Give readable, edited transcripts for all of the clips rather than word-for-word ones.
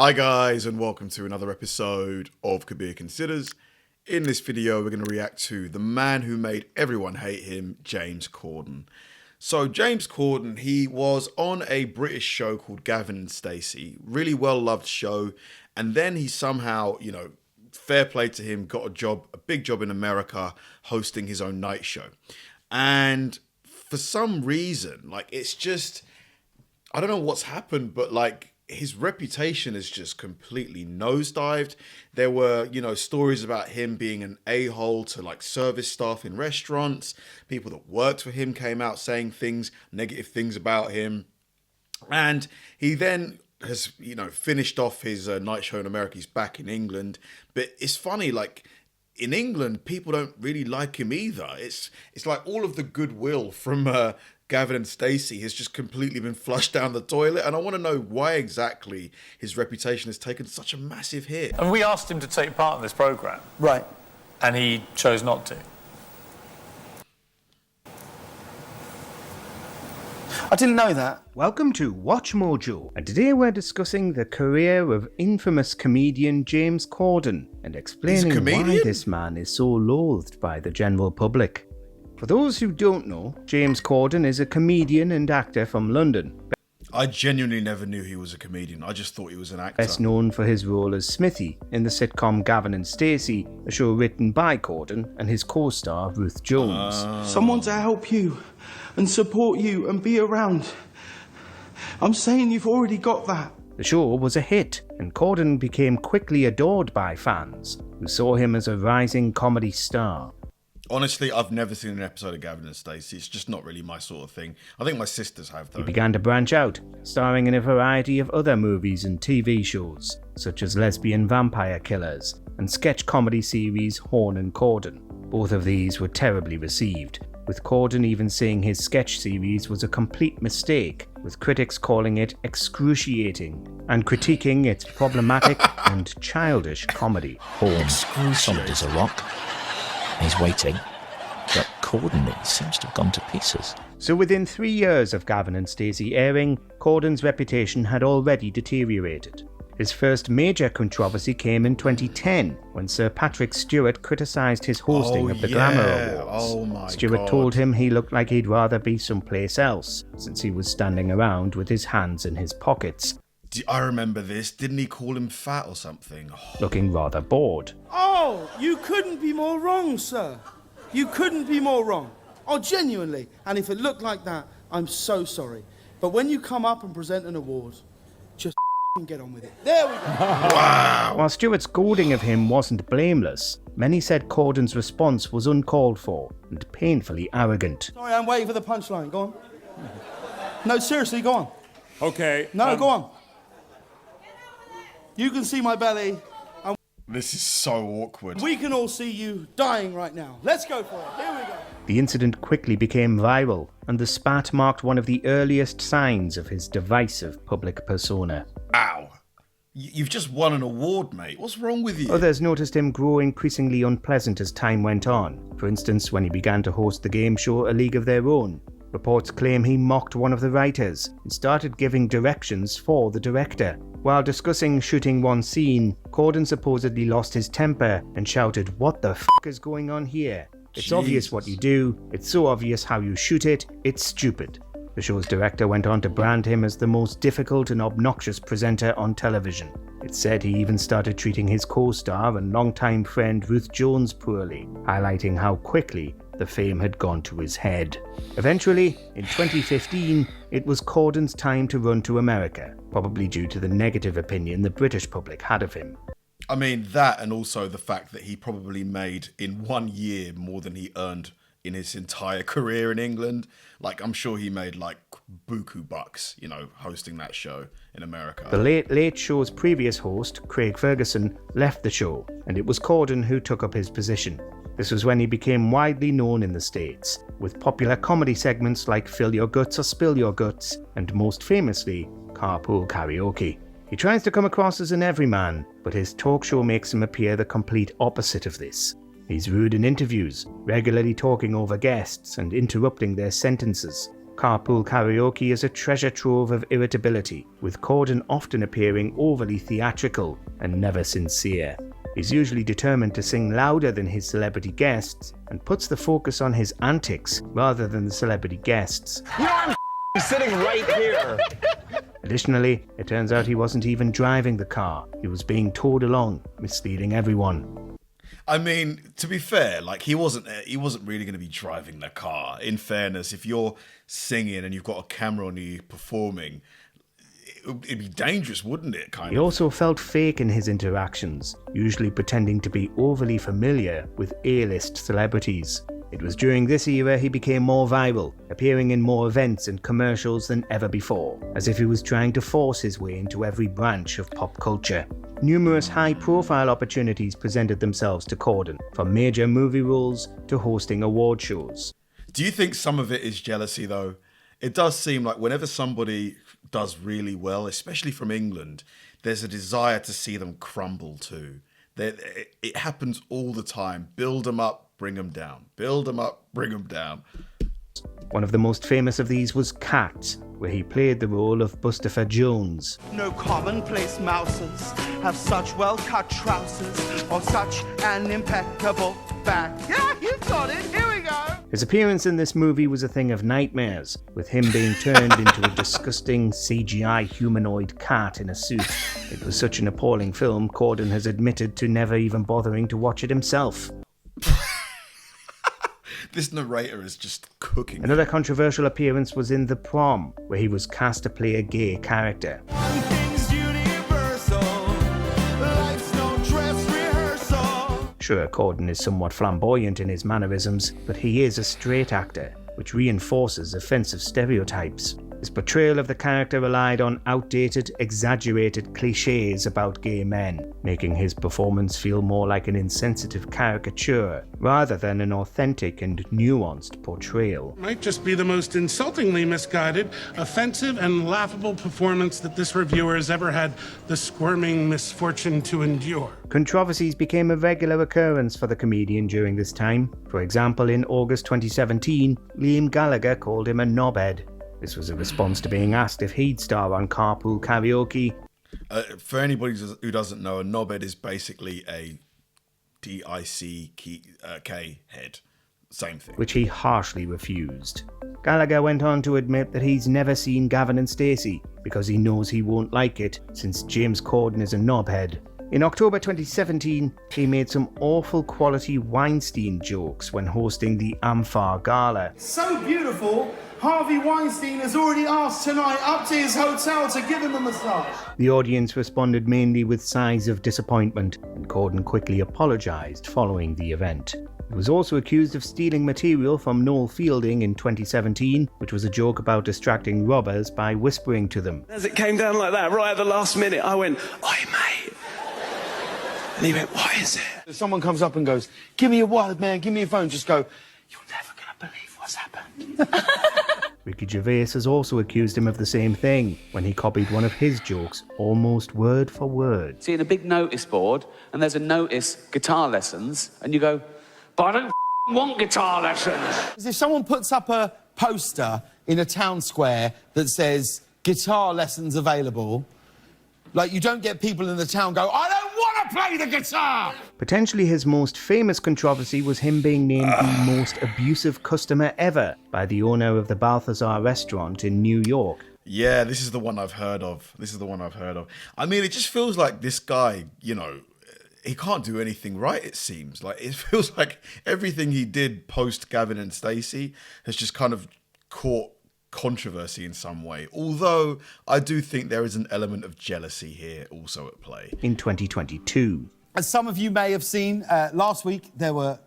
Hi guys, and welcome to another episode of Kabir Considers. In this video, we're going to react to the man who made everyone hate him, James Corden. So James Corden, he was on a British show called Gavin and Stacey, really well-loved show, and then he somehow, fair play to him, got a big job in America, hosting his own night show. And for some reason, it's just, I don't know what's happened, but his reputation has just completely nosedived. There were, stories about him being an a-hole to service staff in restaurants. People that worked for him came out saying negative things about him. And he then has, finished off his night show in America. He's back in England. But it's funny, in England, people don't really like him either. It's like all of the goodwill from Gavin and Stacey has just completely been flushed down the toilet, and I want to know why exactly his reputation has taken such a massive hit. And we asked him to take part in this programme. Right. And he chose not to. I didn't know that. Welcome to Watch Mojo, and today we're discussing the career of infamous comedian James Corden and explaining why this man is so loathed by the general public. For those who don't know, James Corden is a comedian and actor from London. I genuinely never knew he was a comedian. I just thought he was an actor. Best known for his role as Smithy in the sitcom Gavin and Stacey, a show written by Corden and his co-star Ruth Jones. Someone to help you and support you and be around. I'm saying you've already got that. The show was a hit, and Corden became quickly adored by fans, who saw him as a rising comedy star. Honestly, I've never seen an episode of Gavin and Stacey. It's just not really my sort of thing. I think my sisters have, though. He began to branch out, starring in a variety of other movies and TV shows, such as Lesbian Vampire Killers and sketch comedy series Horn and Corden. Both of these were terribly received, with Corden even saying his sketch series was a complete mistake, with critics calling it excruciating and critiquing its problematic and childish comedy. Horn, solid as a rock. He's waiting, but Corden seems to have gone to pieces. So within 3 years of Gavin and Stacey airing, Corden's reputation had already deteriorated. His first major controversy came in 2010, when Sir Patrick Stewart criticised his hosting of the Glamour Awards. Stewart told him he looked like he'd rather be someplace else, since he was standing around with his hands in his pockets. I remember this. Didn't he call him fat or something? Looking rather bored. Oh, you couldn't be more wrong, sir. You couldn't be more wrong. Oh, genuinely. And if it looked like that, I'm so sorry. But when you come up and present an award, just get on with it. There we go. Wow. While Stewart's goading of him wasn't blameless, many said Corden's response was uncalled for and painfully arrogant. Sorry, I'm waiting for the punchline. Go on. No, seriously, go on. Okay. No, go on. You can see my belly. This is so awkward. We can all see you dying right now. Let's go for it. Here we go. The incident quickly became viral, and the spat marked one of the earliest signs of his divisive public persona. Ow. You've just won an award, mate. What's wrong with you? Others noticed him grow increasingly unpleasant as time went on. For instance, when he began to host the game show A League of Their Own. Reports claim he mocked one of the writers and started giving directions for the director. While discussing shooting one scene, Corden supposedly lost his temper and shouted, "What the f*** is going on here? It's obvious what you do, it's so obvious how you shoot it, it's stupid." The show's director went on to brand him as the most difficult and obnoxious presenter on television. It's said he even started treating his co-star and longtime friend Ruth Jones poorly, highlighting how quickly the fame had gone to his head. Eventually, in 2015, it was Corden's time to run to America, probably due to the negative opinion the British public had of him. I mean, that and also the fact that he probably made in 1 year more than he earned in his entire career in England. I'm sure he made buku bucks, hosting that show in America. The Late Late Show's previous host, Craig Ferguson, left the show, and it was Corden who took up his position. This was when he became widely known in the States, with popular comedy segments like Fill Your Guts or Spill Your Guts, and most famously, Carpool Karaoke. He tries to come across as an everyman, but his talk show makes him appear the complete opposite of this. He's rude in interviews, regularly talking over guests and interrupting their sentences. Carpool Karaoke is a treasure trove of irritability, with Corden often appearing overly theatrical and never sincere. He's usually determined to sing louder than his celebrity guests and puts the focus on his antics rather than the celebrity guests. You know, I'm sitting right here. Additionally, it turns out he wasn't even driving the car. He was being towed along, misleading everyone. I mean, to be fair, like he wasn't really going to be driving the car. In fairness, if you're singing and you've got a camera on you performing, it'd be dangerous, wouldn't it? He also felt fake in his interactions, usually pretending to be overly familiar with A-list celebrities. It was during this era he became more viral, appearing in more events and commercials than ever before, as if he was trying to force his way into every branch of pop culture. Numerous high-profile opportunities presented themselves to Corden, from major movie roles to hosting award shows. Do you think some of it is jealousy, though? It does seem like whenever somebody does really well, especially from England, there's a desire to see them crumble too. It happens all the time. Build them up, bring them down. Build them up, bring them down. One of the most famous of these was Cats, where he played the role of Bustopher Jones. No commonplace mouses have such well-cut trousers or such an impeccable back. Yeah, you've got it. Here we go. His appearance in this movie was a thing of nightmares, with him being turned into a disgusting CGI humanoid cat in a suit. It was such an appalling film, Corden has admitted to never even bothering to watch it himself. This narrator is just cooking. Another controversial appearance was in The Prom, where he was cast to play a gay character. Sure, Corden is somewhat flamboyant in his mannerisms, but he is a straight actor, which reinforces offensive stereotypes. His portrayal of the character relied on outdated, exaggerated cliches about gay men, making his performance feel more like an insensitive caricature rather than an authentic and nuanced portrayal. Might just be the most insultingly misguided, offensive, and laughable performance that this reviewer has ever had the squirming misfortune to endure. Controversies became a regular occurrence for the comedian during this time. For example, in August 2017, Liam Gallagher called him a knobhead. This was a response to being asked if he'd star on Carpool Karaoke. For anybody who doesn't know, a knobhead is basically a D-I-C-K head. Same thing. Which he harshly refused. Gallagher went on to admit that he's never seen Gavin and Stacey because he knows he won't like it since James Corden is a knobhead. In October 2017, he made some awful quality Weinstein jokes when hosting the Amphar Gala. So beautiful, Harvey Weinstein has already asked tonight up to his hotel to give him a massage. The audience responded mainly with sighs of disappointment, and Corden quickly apologised following the event. He was also accused of stealing material from Noel Fielding in 2017, which was a joke about distracting robbers by whispering to them. As it came down like that, right at the last minute, I went, "Oi, mate." And he went, "What is it?" If someone comes up and goes, "Give me your wallet, man, give me your phone," just go, "You're never going to believe what's happened." Ricky Gervais has also accused him of the same thing when he copied one of his jokes almost word for word. Seeing a big notice board and there's a notice guitar lessons and you go, "But I don't want guitar lessons." If someone puts up a poster in a town square that says guitar lessons available, like you don't get people in the town go, "I don't want to play the guitar." Potentially his most famous controversy was him being named the most abusive customer ever by the owner of the Balthazar restaurant in New York. Yeah, this is the one I've heard of. I mean, it just feels like this guy, he can't do anything right, it seems. Like, it feels like everything he did post Gavin and Stacey has just kind of caught controversy in some way. Although I do think there is an element of jealousy here also at play. In 2022. As some of you may have seen, last week there were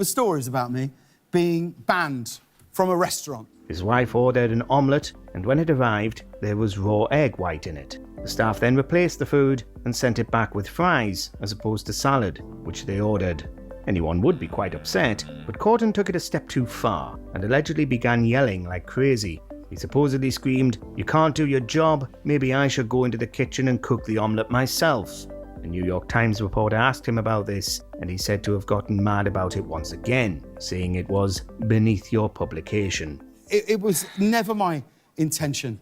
stories about me being banned from a restaurant. His wife ordered an omelette, and when it arrived, there was raw egg white in it. The staff then replaced the food and sent it back with fries as opposed to salad, which they ordered. Anyone would be quite upset, but Corden took it a step too far and allegedly began yelling like crazy. He supposedly screamed, "You can't do your job, maybe I should go into the kitchen and cook the omelette myself." A New York Times reporter asked him about this, and he said to have gotten mad about it once again, saying it was beneath your publication. it was never my intention.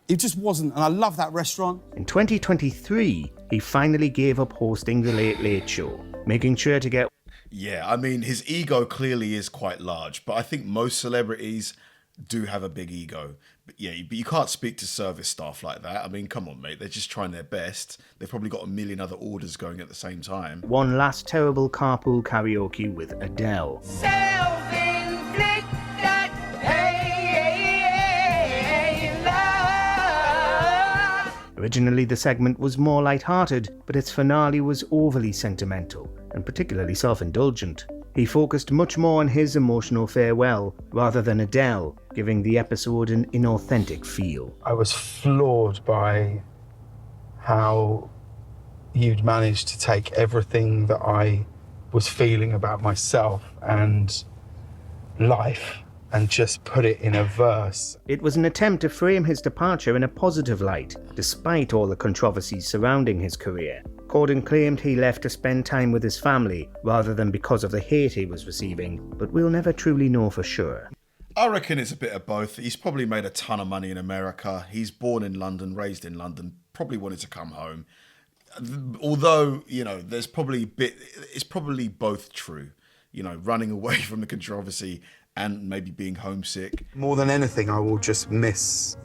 It just wasn't, and I love that restaurant. In 2023, he finally gave up hosting The Late Late Show, making sure to get... Yeah, I mean, his ego clearly is quite large, but I think most celebrities do have a big ego. But yeah, but you can't speak to service staff like that. I mean, come on, mate. They're just trying their best. They've probably got a million other orders going at the same time. One last terrible carpool karaoke with Adele. Originally, the segment was more light-hearted, but its finale was overly sentimental and particularly self-indulgent. He focused much more on his emotional farewell rather than Adele, giving the episode an inauthentic feel. I was floored by how you'd managed to take everything that I was feeling about myself and life and just put it in a verse. It was an attempt to frame his departure in a positive light, despite all the controversies surrounding his career. Corden claimed he left to spend time with his family rather than because of the hate he was receiving, but we'll never truly know for sure. I reckon it's a bit of both. He's probably made a ton of money in America. He's born in London, raised in London, probably wanted to come home. Although, you know, it's probably both true. You know, running away from the controversy and maybe being homesick. More than anything, I will just miss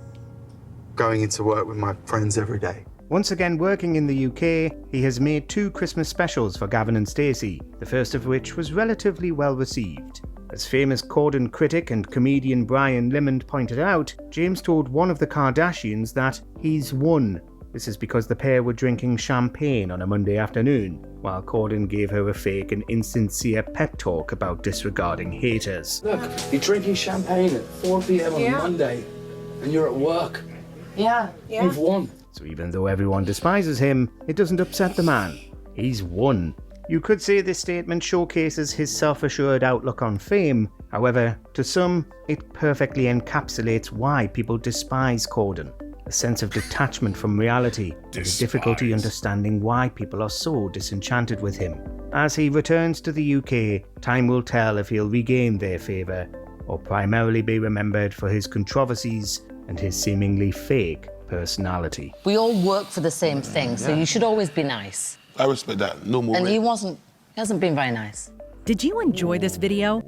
going into work with my friends every day. Once again working in the UK, he has made 2 Christmas specials for Gavin and Stacey, the first of which was relatively well received. As famous Corden critic and comedian Brian Limond pointed out, James told one of the Kardashians that he's won. This is because the pair were drinking champagne on a Monday afternoon, while Corden gave her a fake and insincere pep talk about disregarding haters. Look, you're drinking champagne at 4 p.m. on a Monday, and you're at work. Yeah. You've won. So even though everyone despises him, it doesn't upset the man. He's won. You could say this statement showcases his self-assured outlook on fame. However, to some, it perfectly encapsulates why people despise Corden. A sense of detachment from reality, and a difficulty understanding why people are so disenchanted with him. As he returns to the UK, time will tell if he'll regain their favour, or primarily be remembered for his controversies and his seemingly fake personality. We all work for the same thing, so you should always be nice. I respect that. No more. And he hasn't been very nice. Did you enjoy this video?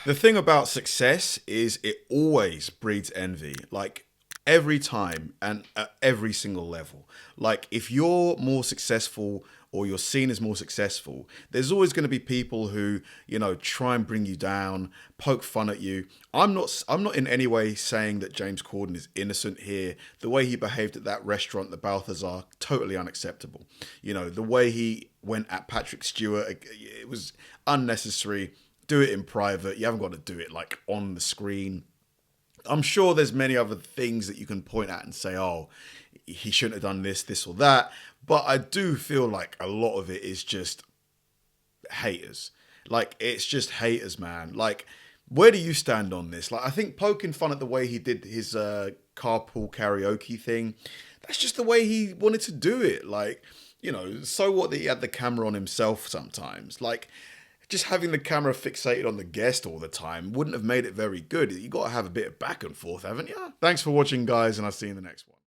The thing about success is it always breeds envy, like every time and at every single level. Like if you're more successful or you're seen as more successful, there's always going to be people who, you know, try and bring you down, poke fun at you. I'm not in any way saying that James Corden is innocent here. The way he behaved at that restaurant, the Balthazar, totally unacceptable. You know, the way he went at Patrick Stewart, it was unnecessary. Do it in private. You haven't got to do it like on the screen. I'm sure there's many other things that you can point at and say, oh, he shouldn't have done this or that. But I do feel like a lot of it is just haters. Like, it's just haters, man. Like, where do you stand on this? Like, I think poking fun at the way he did his carpool karaoke thing, that's just the way he wanted to do it. Like, you know, so what that he had the camera on himself sometimes. Like, just having the camera fixated on the guest all the time wouldn't have made it very good. You got to have a bit of back and forth, haven't you? Thanks for watching, guys, and I'll see you in the next one.